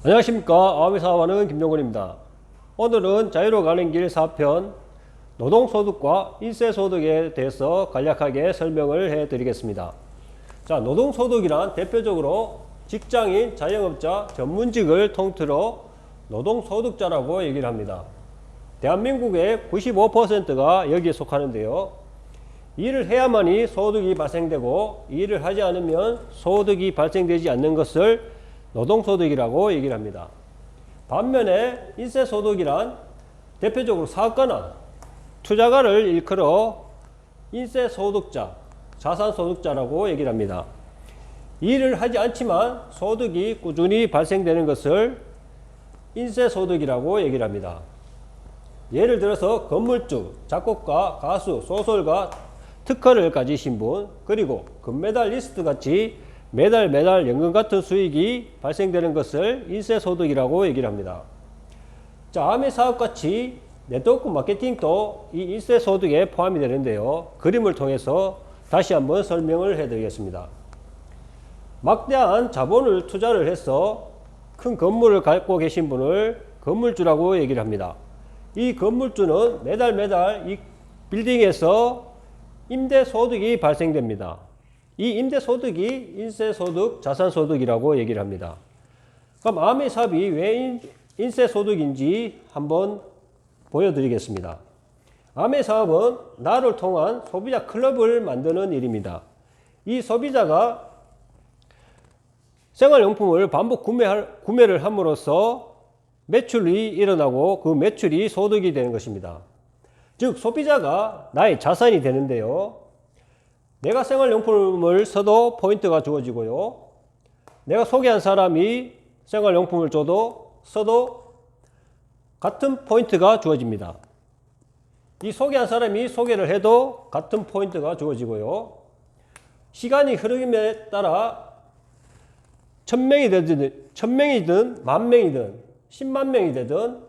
안녕하십니까. 아미사업하는 김종근입니다. 오늘은 자유로 가는 길 4편 노동소득과 인세소득에 대해서 간략하게 설명을 해 드리겠습니다. 자, 노동소득이란 대표적으로 직장인, 자영업자, 전문직을 통틀어 노동소득자라고 얘기를 합니다. 대한민국의 95%가 여기에 속하는데요. 일을 해야만이 소득이 발생되고 일을 하지 않으면 소득이 발생되지 않는 것을 노동소득이라고 얘기를 합니다. 반면에 인세소득이란 대표적으로 사업가나 투자가를 일컬어 인세소득자, 자산소득자라고 얘기를 합니다. 일을 하지 않지만 소득이 꾸준히 발생되는 것을 인세소득이라고 얘기를 합니다. 예를 들어서 건물주, 작곡가, 가수, 소설가, 특허를 가지신 분, 그리고 금메달리스트 같이 매달 연금 같은 수익이 발생되는 것을 인세소득이라고 얘기를 합니다. 자, 아메사업같이 네트워크 마케팅도 이 인세소득에 포함이 되는데요. 그림을 통해서 다시 한번 설명을 해드리겠습니다. 막대한 자본을 투자를 해서 큰 건물을 갖고 계신 분을 건물주라고 얘기를 합니다. 이 건물주는 매달 이 빌딩에서 임대소득이 발생됩니다. 이 임대소득이 인세소득, 자산소득이라고 얘기를 합니다. 그럼 아메사업이 왜 인세소득인지 한번 보여드리겠습니다. 아메사업은 나를 통한 소비자 클럽을 만드는 일입니다. 이 소비자가 생활용품을 반복 구매를 함으로써 매출이 일어나고 그 매출이 소득이 되는 것입니다. 즉 소비자가 나의 자산이 되는데요. 내가 생활용품을 써도 포인트가 주어지고요. 내가 소개한 사람이 생활용품을 써도 같은 포인트가 주어집니다. 이 소개한 사람이 소개를 해도 같은 포인트가 주어지고요. 시간이 흐름에 따라 1000명이든 10,000명이든 10만 명이 되든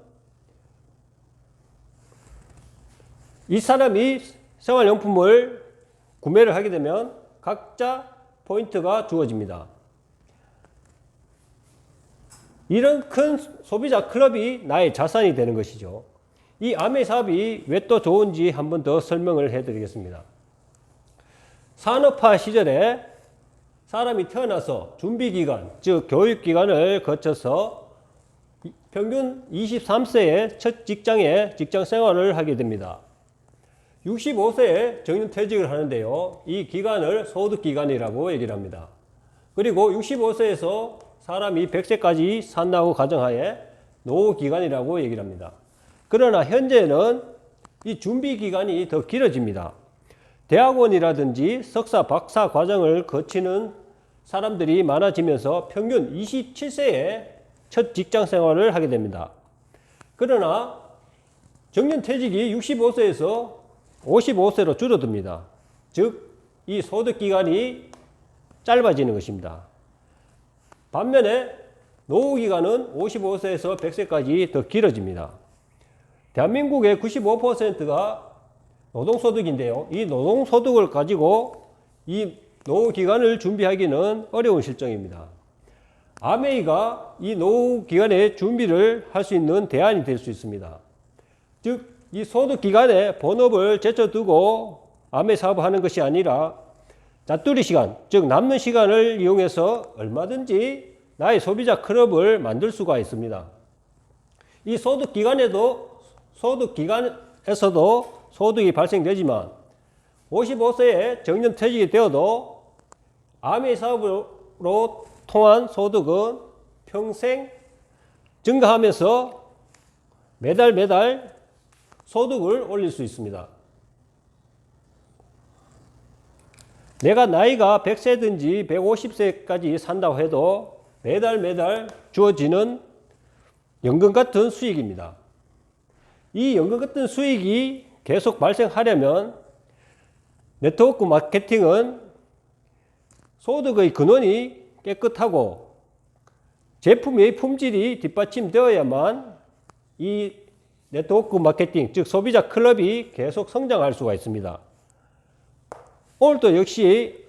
이 사람이 생활용품을 구매를 하게 되면 각자 포인트가 주어집니다. 이런 큰 소비자 클럽이 나의 자산이 되는 것이죠. 이 아메사업이 왜 또 좋은지 한번 더 설명을 해드리겠습니다. 산업화 시절에 사람이 태어나서 준비기간, 즉 교육기간을 거쳐서 평균 23세에 첫 직장 생활을 하게 됩니다. 65세에 정년퇴직을 하는데요. 이 기간을 소득기간이라고 얘기를 합니다. 그리고 65세에서 사람이 100세까지 산다고 가정하에 노후기간이라고 얘기를 합니다. 그러나 현재는 이 준비기간이 더 길어집니다. 대학원이라든지 석사, 박사 과정을 거치는 사람들이 많아지면서 평균 27세에 첫 직장 생활을 하게 됩니다. 그러나 정년퇴직이 65세에서 55세로 줄어듭니다. 즉, 이 소득기간이 짧아지는 것입니다. 반면에 노후기간은 55세에서 100세까지 더 길어집니다. 대한민국의 95%가 노동소득인데요. 이 노동소득을 가지고 이 노후기간을 준비하기는 어려운 실정입니다. 아메이가 이 노후기간의 준비를 할 수 있는 대안이 될 수 있습니다. 즉, 이 소득기간에 본업을 제쳐두고 아메사업을 하는 것이 아니라 짜투리 시간, 즉 남는 시간을 이용해서 얼마든지 나의 소비자 클럽을 만들 수가 있습니다. 이 소득기간에서도 소득이 발생되지만 55세에 정년퇴직이 되어도 아메사업으로 통한 소득은 평생 증가하면서 매달 소득을 올릴 수 있습니다. 내가 나이가 100세든지 150세까지 산다고 해도 매달 주어지는 연금 같은 수익입니다. 이 연금 같은 수익이 계속 발생하려면 네트워크 마케팅은 소득의 근원이 깨끗하고 제품의 품질이 뒷받침되어야만 이 네트워크 마케팅, 즉 소비자 클럽이 계속 성장할 수가 있습니다. 오늘도 역시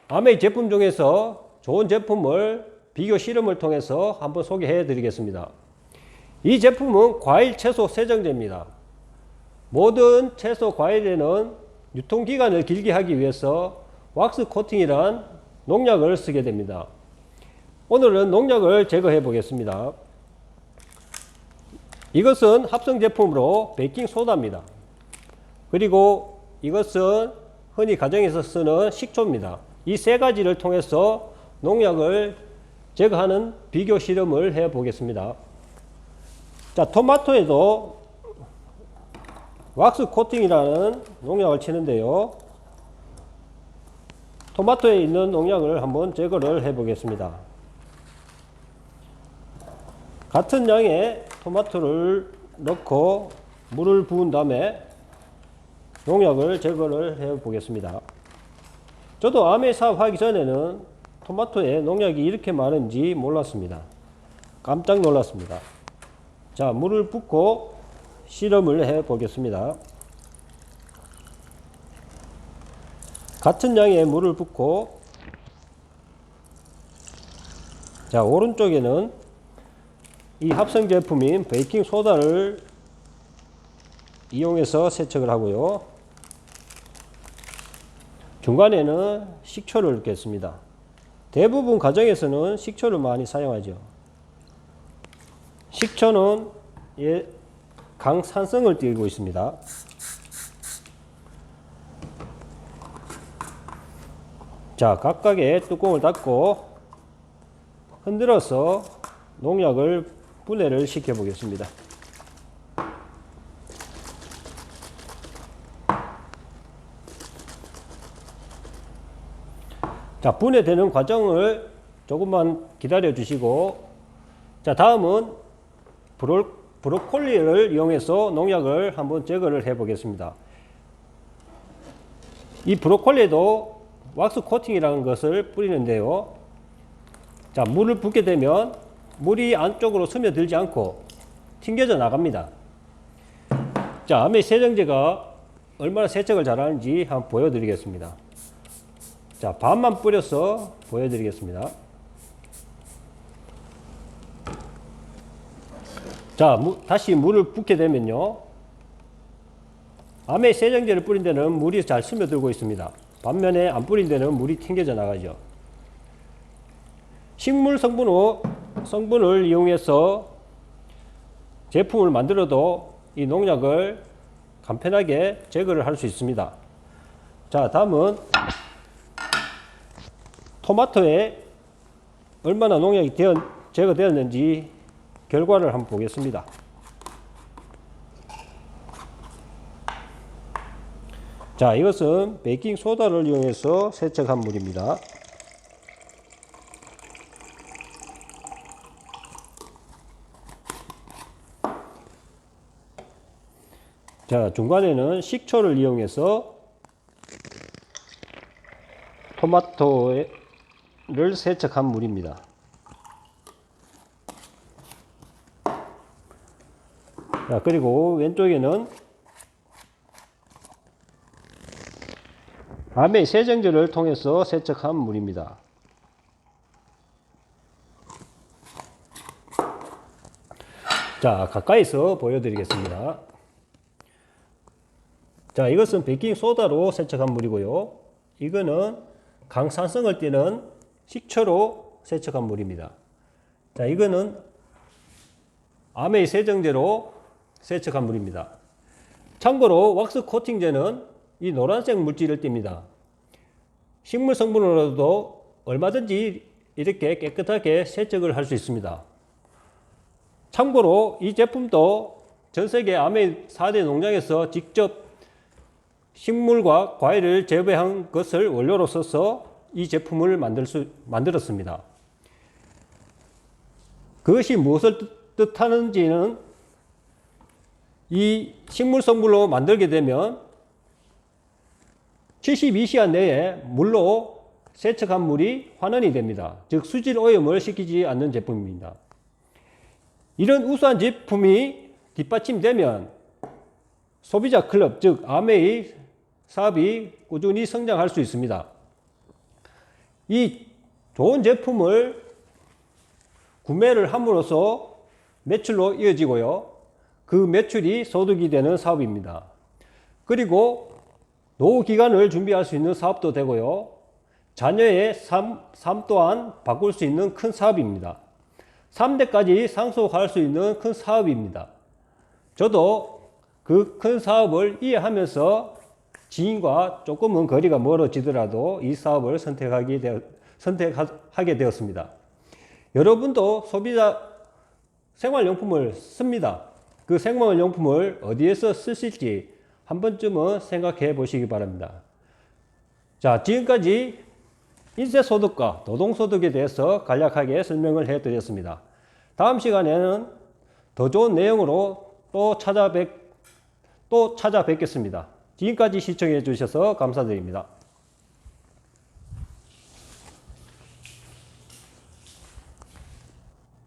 아메이 제품 중에서 좋은 제품을 비교 실험을 통해서 한번 소개해 드리겠습니다. 이 제품은 과일 채소 세정제입니다. 모든 채소 과일에는 유통기간을 길게 하기 위해서 왁스 코팅이란 농약을 쓰게 됩니다. 오늘은 농약을 제거해 보겠습니다. 이것은 합성 제품으로 베이킹 소다입니다. 그리고 이것은 흔히 가정에서 쓰는 식초입니다. 이 세 가지를 통해서 농약을 제거하는 비교 실험을 해 보겠습니다. 자, 토마토에도 왁스 코팅이라는 농약을 치는데요. 토마토에 있는 농약을 한번 제거를 해 보겠습니다. 같은 양의 토마토를 넣고 물을 부은 다음에 농약을 제거를 해 보겠습니다. 저도 암에 사업하기 전에는 토마토에 농약이 이렇게 많은지 몰랐습니다. 깜짝 놀랐습니다. 자, 물을 붓고 실험을 해 보겠습니다. 같은 양의 물을 붓고, 자, 오른쪽에는 이 합성 제품인 베이킹 소다를 이용해서 세척을 하고요. 중간에는 식초를 넣겠습니다. 대부분 가정에서는 식초를 많이 사용하죠. 식초는 강산성을 띠고 있습니다. 자, 각각의 뚜껑을 닫고 흔들어서 농약을 분해를 시켜 보겠습니다. 자, 분해되는 과정을 조금만 기다려 주시고, 자, 다음은 브로콜리를 이용해서 농약을 한번 제거를 해 보겠습니다. 이 브로콜리에도 왁스 코팅이라는 것을 뿌리는데요. 자, 물을 붓게 되면 물이 안쪽으로 스며들지 않고 튕겨져 나갑니다. 자, 암의 세정제가 얼마나 세척을 잘하는지 한번 보여드리겠습니다. 자, 반만 뿌려서 보여드리겠습니다. 자, 다시 물을 붓게 되면요. 암의 세정제를 뿌린 데는 물이 잘 스며들고 있습니다. 반면에 안 뿌린 데는 물이 튕겨져 나가죠. 식물 성분을 이용해서 제품을 만들어도 이 농약을 간편하게 제거를 할 수 있습니다. 자, 다음은 토마토에 얼마나 농약이 제거되었는지 결과를 한번 보겠습니다. 자, 이것은 베이킹 소다를 이용해서 세척한 물입니다. 자, 중간에는 식초를 이용해서 토마토를 세척한 물입니다. 자, 그리고 왼쪽에는 암의 세정제를 통해서 세척한 물입니다. 자, 가까이서 보여드리겠습니다. 자, 이것은 베이킹 소다로 세척한 물이고요. 이거는 강산성을 띠는 식초로 세척한 물입니다. 자, 이거는 암의 세정제로 세척한 물입니다. 참고로 왁스 코팅제는 이 노란색 물질을 띱니다. 식물 성분으로도 얼마든지 이렇게 깨끗하게 세척을 할 수 있습니다. 참고로 이 제품도 전 세계 암의 4대 농장에서 직접 식물과 과일을 재배한 것을 원료로 써서 이 제품을 만들었습니다. 그것이 무엇을 뜻하는지는 이 식물 성분으로 만들게 되면 72시간 내에 물로 세척한 물이 환원이 됩니다. 즉 수질 오염을 시키지 않는 제품입니다. 이런 우수한 제품이 뒷받침되면 소비자 클럽, 즉 아메이 사업이 꾸준히 성장할 수 있습니다. 이 좋은 제품을 구매를 함으로써 매출로 이어지고요. 그 매출이 소득이 되는 사업입니다. 그리고 노후 기간을 준비할 수 있는 사업도 되고요. 자녀의 삶 또한 바꿀 수 있는 큰 사업입니다. 3대까지 상속할 수 있는 큰 사업입니다. 저도 그 큰 사업을 이해하면서 지인과 조금은 거리가 멀어지더라도 이 사업을 선택하게 되었습니다. 여러분도 소비자 생활용품을 씁니다. 그 생활용품을 어디에서 쓰실지 한 번쯤은 생각해 보시기 바랍니다. 자, 지금까지 인세소득과 노동소득에 대해서 간략하게 설명을 해 드렸습니다. 다음 시간에는 더 좋은 내용으로 또 찾아뵙겠습니다. 지금까지 시청해 주셔서 감사드립니다.